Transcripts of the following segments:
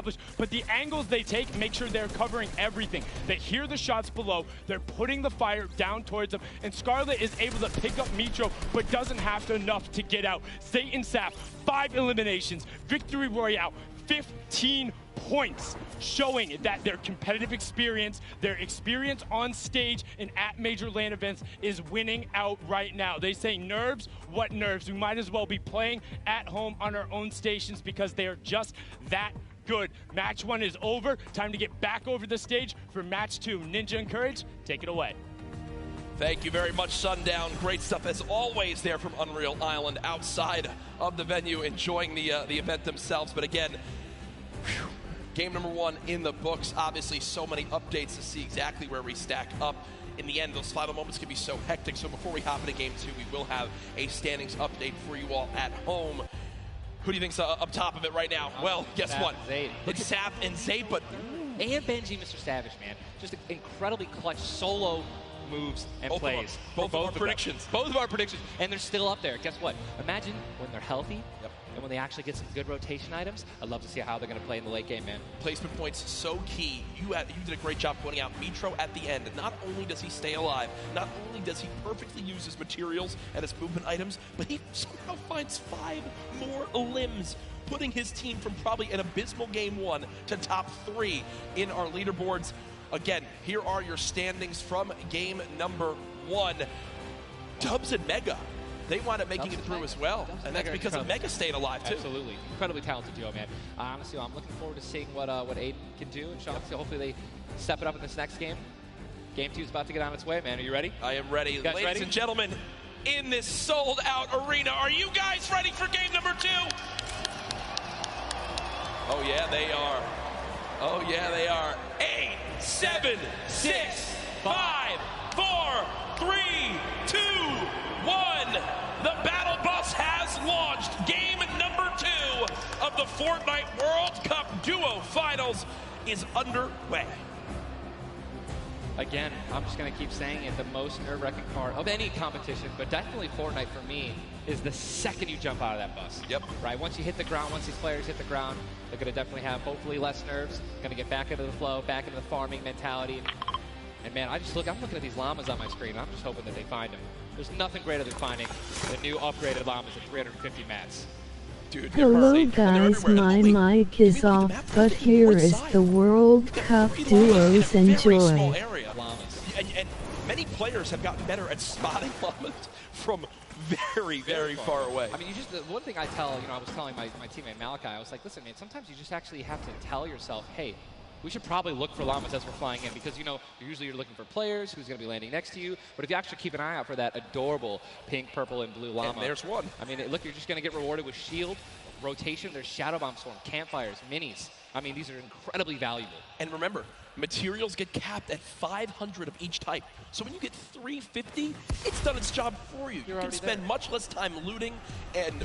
established, but the angles they take make sure they're covering everything. They hear the shots below, they're putting the fire down towards them, and Scarlet is able to pick up Mitro, but doesn't have enough to get out. Zayt and Sap, 5 eliminations, victory royale, 15 points, showing that their competitive experience, their experience on stage and at major LAN events is winning out right now. They say nerves, what nerves? We might as well be playing at home on our own stations because they are just that good. Match 1 is over. Time to get back over the stage for match 2. Ninja and Courage, take it away. Thank you very much, Sundown. Great stuff as always there from Unreal Island outside of the venue, enjoying the event themselves. But again, whew, game number 1 in the books. Obviously, so many updates to see exactly where we stack up. In the end, those final moments can be so hectic. So before we hop into game 2, we will have a standings update for you all at home. Who do you think's up top of it right now? Well, guess what? It's Sap and Zayt, but... And Benji, Mr. Savage, man. Just incredibly clutch solo moves and plays. Both of our predictions. Both of our predictions. And they're still up there. Guess what? Imagine when they're healthy and when they actually get some good rotation items. I'd love to see how they're going to play in the late game, man. Placement points so key. You did a great job pointing out Mitro at the end. Not only does he stay alive, not only does he perfectly use his materials and his movement items, but he somehow finds 5 more limbs, putting his team from probably an abysmal game 1 to top 3 in our leaderboards. Again, here are your standings from game number 1. Dubs and Mega, they wind up making it through as well. And that's because of Mega staying alive, too. Absolutely. Incredibly talented duo, man. Honestly, I'm looking forward to seeing what Aiden can do and Sean. So hopefully they step it up in this next game. Game 2 is about to get on its way, man. Are you ready? I am ready. Ladies and gentlemen, in this sold-out arena, are you guys ready for game number 2? Oh, yeah, they are. Oh, yeah, they are. 8, 7, 6, 5, 4, 3, 2, 1. The battle bus has launched. Game number 2 of the Fortnite World Cup Duo Finals is underway. Again, I'm just going to keep saying it, the most nerve-wracking part of any competition, but definitely Fortnite for me, is the second you jump out of that bus. Yep. Right? Once you hit the ground, once these players hit the ground, they're going to definitely have hopefully less nerves, going to get back into the flow, back into the farming mentality. And man, I'm looking at these llamas on my screen. I'm just hoping that they find them. There's nothing greater than finding the new upgraded llamas at 350 mats. Dude, hello guys, my mic is off, but here is the World Cup duos. Enjoy. And many players have gotten better at spotting llamas from very, very far away. I mean, the one thing I was telling my teammate Malachi, I was like, listen, man, sometimes you just actually have to tell yourself, hey, we should probably look for llamas as we're flying in, because usually you're looking for players who's going to be landing next to you. But if you actually keep an eye out for that adorable pink, purple, and blue llama, and there's one. I mean, look, you're just going to get rewarded with shield, rotation. There's shadow bomb storm, campfires, minis. I mean, these are incredibly valuable. And remember, materials get capped at 500 of each type. So when you get 350, it's done its job for you. You can spend much less time looting and,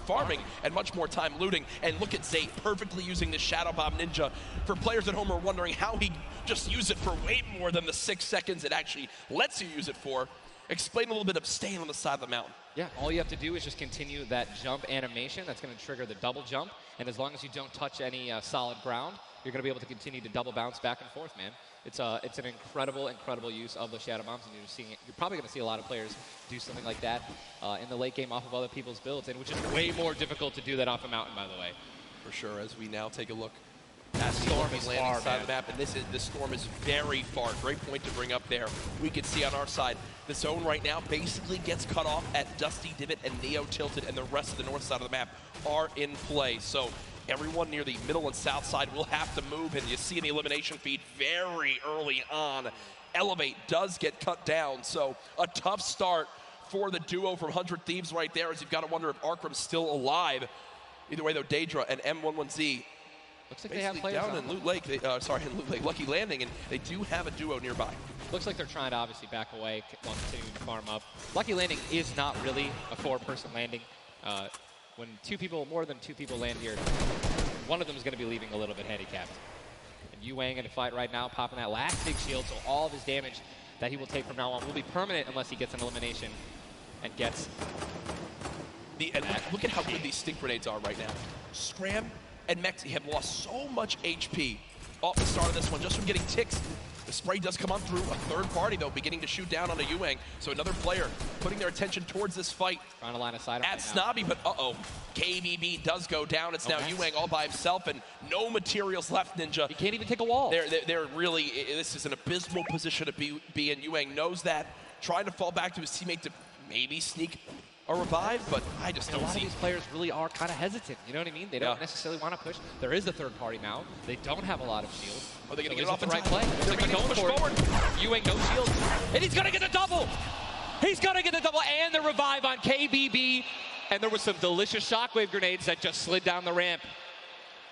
farming, and much more time looting. And look at Zayt perfectly using the Shadow Bomb Ninja. For players at home who are wondering how he just used it for way more than the 6 seconds it actually lets you use it for, explain a little bit of staying on the side of the mountain. Yeah, all you have to do is just continue that jump animation. That's going to trigger the double jump. And as long as you don't touch any solid ground, you're going to be able to continue to double bounce back and forth, man. It's an incredible use of the Shadow Bombs, and you're probably going to see a lot of players do something like that in the late game off of other people's builds, and which is way more difficult to do that off a mountain, by the way. For sure, as we now take a look at the storm is landing side of the map, and the storm is very far. Great point to bring up there. We can see on our side, the zone right now basically gets cut off at Dusty Divot and Neo Tilted, and the rest of the north side of the map are in play. So everyone near the middle and south side will have to move, and you see in the elimination feed very early on, Elevate does get cut down. So a tough start for the duo from 100 Thieves right there, as you've got to wonder if Arkram's still alive. Either way, though, Daedra and M11Z looks like they have players down in Loot Lake. In Loot Lake, Lucky Landing, and they do have a duo nearby. Looks like they're trying to obviously back away while continuing to farm up. Lucky Landing is not really a 4-person landing. When more than two people land here, one of them is going to be leaving a little bit handicapped. And Yu Wang in a fight right now, popping that last big shield, so all of his damage that he will take from now on will be permanent unless he gets an elimination and gets. Look at how good these stink grenades are right now. Scram and Mexi have lost so much HP off the start of this one, just from getting ticks. The spray does come on through. A third party, though, beginning to shoot down on a Yuang. So another player putting their attention towards this fight. Trying to line of sight at Snobby, but KBB does go down. It's now Yuang all by himself, and no materials left, Ninja. He can't even take a wall. They're really, this is an abysmal position to be in. Yuang knows that, trying to fall back to his teammate to maybe sneak a revive, but I just don't see. A lot of these players really are kind of hesitant, you know what I mean? They don't necessarily want to push. There is a third party now. They don't have a lot of shield. Are they going to get it off the in right time? play? They're going to push forward. Yuang, no shield. And he's going to get the double! He's going to get the double and the revive on KBB. And there was some delicious shockwave grenades that just slid down the ramp.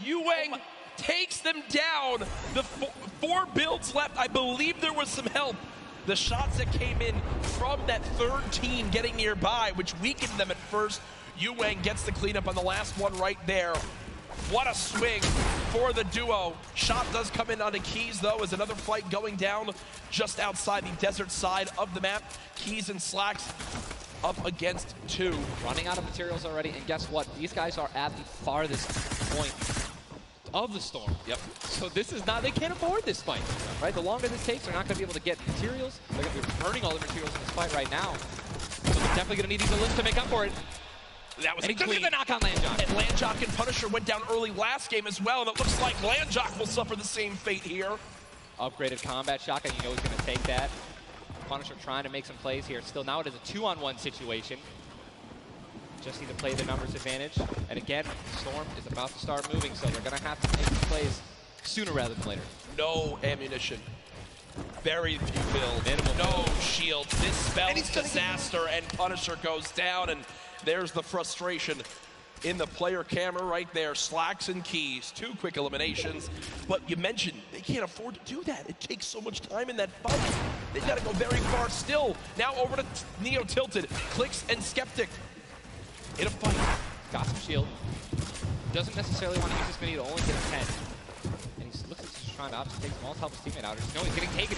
Yuang takes them down. The 4 builds left. I believe there was some help. The shots that came in from that third team getting nearby, which weakened them at first. Yuang gets the cleanup on the last one right there. What a swing for the duo. Shot does come in onto Keys, though, as another fight going down just outside the desert side of the map. Keys and Slacks up against 2. Running out of materials already, and guess what? These guys are at the farthest point of the storm. Yep. So this is not, they can't afford this fight, right? The longer this takes, they're not going to be able to get materials. They're going to be burning all the materials in this fight right now. So they're definitely going to need these lists to make up for it. That was and he clean. took the knock on Landjock. And Landjock and Punisher went down early last game as well, and it looks like Landjock will suffer the same fate here. Upgraded combat shotgun, you know he's going to take that. Punisher trying to make some plays here. Still, now it is a 2-on-1 situation. Just need to play the numbers advantage. And again, Storm is about to start moving, so they're going to have to make some plays sooner rather than later. No ammunition. Very few builds. Minimal no build. shield. This spells disaster, and Punisher goes down, and there's the frustration in the player camera right there. Slacks and Keys, 2 quick eliminations. But you mentioned they can't afford to do that. It takes so much time in that fight. They've got to go very far still. Now over to Neo Tilted, Clicks and Skeptic in a fight. Got some shield. Doesn't necessarily want to use this mini to only get a 10. And he looks like he's trying to obviously take some all to help his teammate out. No, he's getting taken.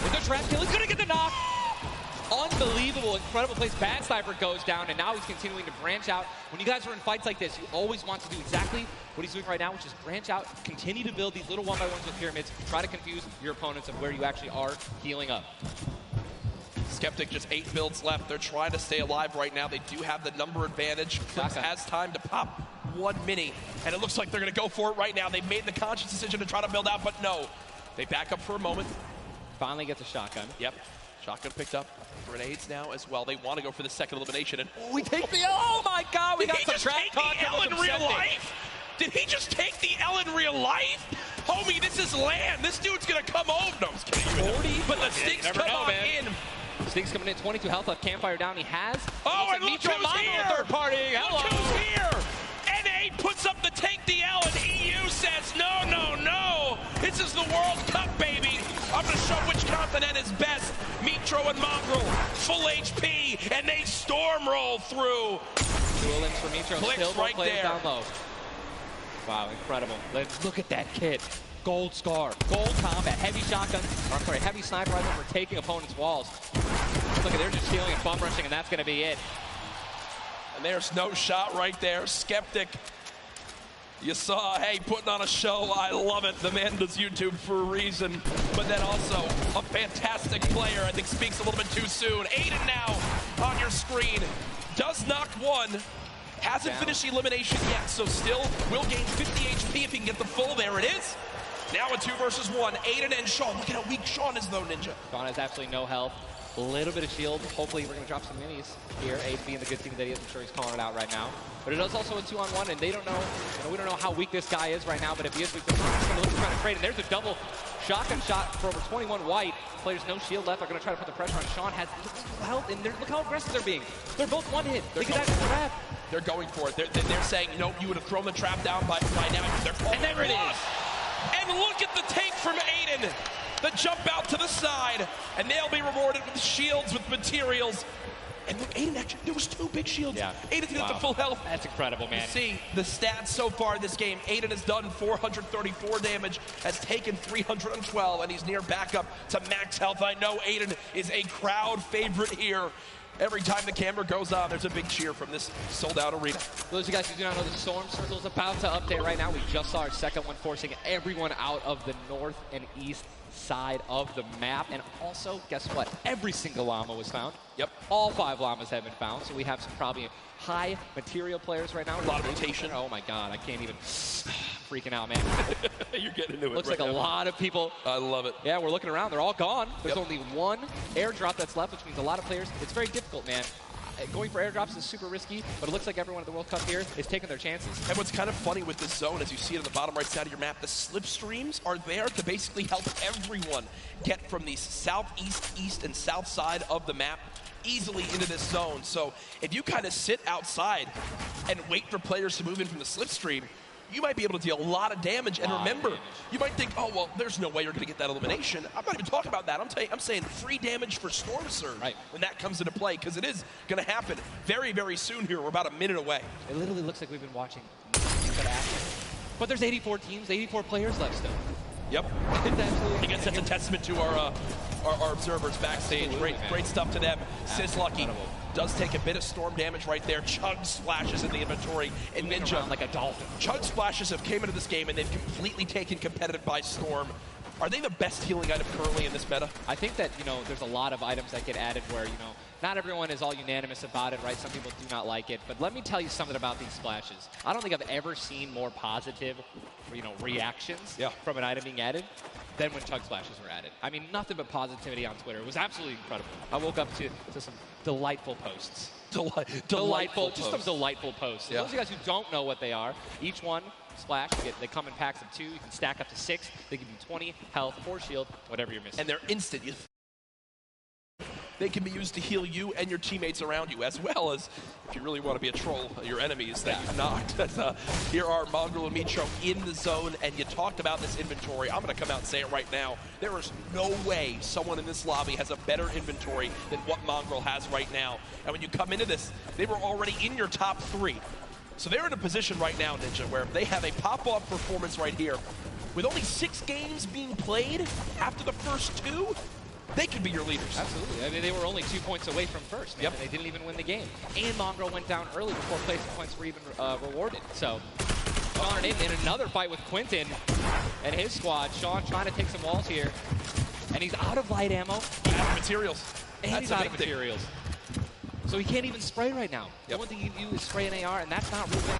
With the trap kill, he's going to get the knock. Unbelievable, incredible plays. Bad Sniper goes down, and now he's continuing to branch out. When you guys are in fights like this, you always want to do exactly what he's doing right now, which is branch out, continue to build these little 1x1s with pyramids, try to confuse your opponents of where you actually are healing up. Skeptic just 8 builds left. They're trying to stay alive right now. They do have the number advantage. Clicks has time to pop 1 mini, and it looks like they're going to go for it right now. They've made the conscious decision to try to build out, but no. They back up for a moment. Finally gets a shotgun. Yep. Shotgun picked up. Grenades now as well. They want to go for the second elimination. And we take the oh my god, we got some trap talk. Did he just take the L in real life? Did he just take the L in real life? Homie, this is land. This dude's going to come over. No, I'm just kidding. 40, but the stinks come on in. Stinks coming in, 22 health left, Campfire down. He has. Oh, and look who's here. Third party. Hello. Look who's here. NA puts up the tank DL, and EU says, no, no, no. This is the World Cup, baby. I'm going to show which continent is best. Mitro and Mongrel, full HP, and they storm roll through. Dual links for Mitro. Clicks still right there. Down low. Wow, incredible. Let's look at that kit. Gold Scar, gold combat, heavy shotgun, or I'm sorry, heavy sniper rifle for taking opponents' walls. Look at, they're just stealing and bum rushing, and that's going to be it. And there's no shot right there. Skeptic, you saw, hey, putting on a show. I love it. The man does YouTube for a reason. But then also a fantastic player. I think speaks a little bit too soon. Aiden now on your screen. Does knock 1. Hasn't finished the elimination yet, so still will gain 50 HP if he can get the full. There it is. Now a 2 versus 1. Aiden and Sean. Look at how weak Sean is, though, Ninja. Sean has absolutely no health. A little bit of shield. Hopefully we're going to drop some minis here. Aiden being the good team that he is. I'm sure he's calling it out right now. But it is also a 2-on-1, and they don't know, we don't know how weak this guy is right now, but if he is weak, they're going to look to try to trade. And there's a double shotgun shot for over 21 white. Players no shield left are going to try to put the pressure on. Sean has health, and look how aggressive they're being. They're both one hit. They could actually trap. They're going for it. They're saying, you know, you would have thrown the trap down by now. And there it is. And look at the take from Aiden. The jump out to the side, and they'll be rewarded with shields, with materials. And look, Aiden actually, there was 2 big shields. Yeah. Aiden's got the full health. That's incredible, man. You see the stats so far this game. Aiden has done 434 damage, has taken 312, and he's near backup to max health. I know Aiden is a crowd favorite here Every time the camera goes on, there's a big cheer from this sold-out arena. For those of you guys who do not know, the storm circle is about to update right now. We just saw our second one, forcing everyone out of the north and east side of the map. And also, guess what? Every single llama was found. Yep. All 5 llamas have been found, so we have some probably high material players right now. A lot of rotation. Oh my god, I can't even. Freaking out, man. You're getting into it. Looks right like now. a lot of people. I love it. Yeah, we're looking around. They're all gone. There's only one airdrop that's left, which means a lot of players. It's very difficult, man. Going for airdrops is super risky, but it looks like everyone at the World Cup here is taking their chances. And what's kind of funny with this zone, as you see it on the bottom right side of your map, the slipstreams are there to basically help everyone get from the southeast, east, and south side of the map easily into this zone. So if you kind of sit outside and wait for players to move in from the slipstream, you might be able to deal a lot of damage. And remember, you might think, oh, well, there's no way you're going to get that elimination. I'm not even talking about that. I'm saying free damage for Storm Surge when that comes into play, because it is going to happen very, very soon here. We're about a minute away. It literally looks like we've been watching action. But there's 84 teams, 84 players left still. Yep. I guess that's a testament to our observers backstage. Great stuff to them. Sizlucky does take a bit of storm damage right there. Chug splashes in the inventory. And Ninja, like a dolphin. Chug splashes have came into this game and they've completely taken competitive by storm. Are they the best healing item currently in this meta? I think that, there's a lot of items that get added where, not everyone is all unanimous about it, right? Some people do not like it. But let me tell you something about these splashes. I don't think I've ever seen more positive, reactions from an item being added than when chug splashes were added. I mean, nothing but positivity on Twitter. It was absolutely incredible. I woke up to some delightful posts. Delightful just some delightful posts. Yeah. Those of you guys who don't know what they are, each one splash, they come in packs of 2. You can stack up to 6. They give you 20 health, 4 shield, whatever you're missing. And they're instant. They can be used to heal you and your teammates around you, as well as, if you really want to be a troll, your enemies that you've knocked. Here are Mongrel and Mitro in the zone, and you talked about this inventory. I'm going to come out and say it right now. There is no way someone in this lobby has a better inventory than what Mongrel has right now. And when you come into this, they were already in your top 3. So they're in a position right now, Ninja, where they have a pop-off performance right here. With only 6 games being played after the first 2, they could be your leaders. Absolutely. I mean, they were only 2 points away from first, man, and they didn't even win the game. And Mongrel went down early before placement points were even rewarded. So, Sean in another fight with Quentin and his squad. Sean trying to take some walls here. And he's out of light ammo. Out of materials. And he's out of materials. So he can't even spray right now. The only thing you can do is spray an AR, and that's not really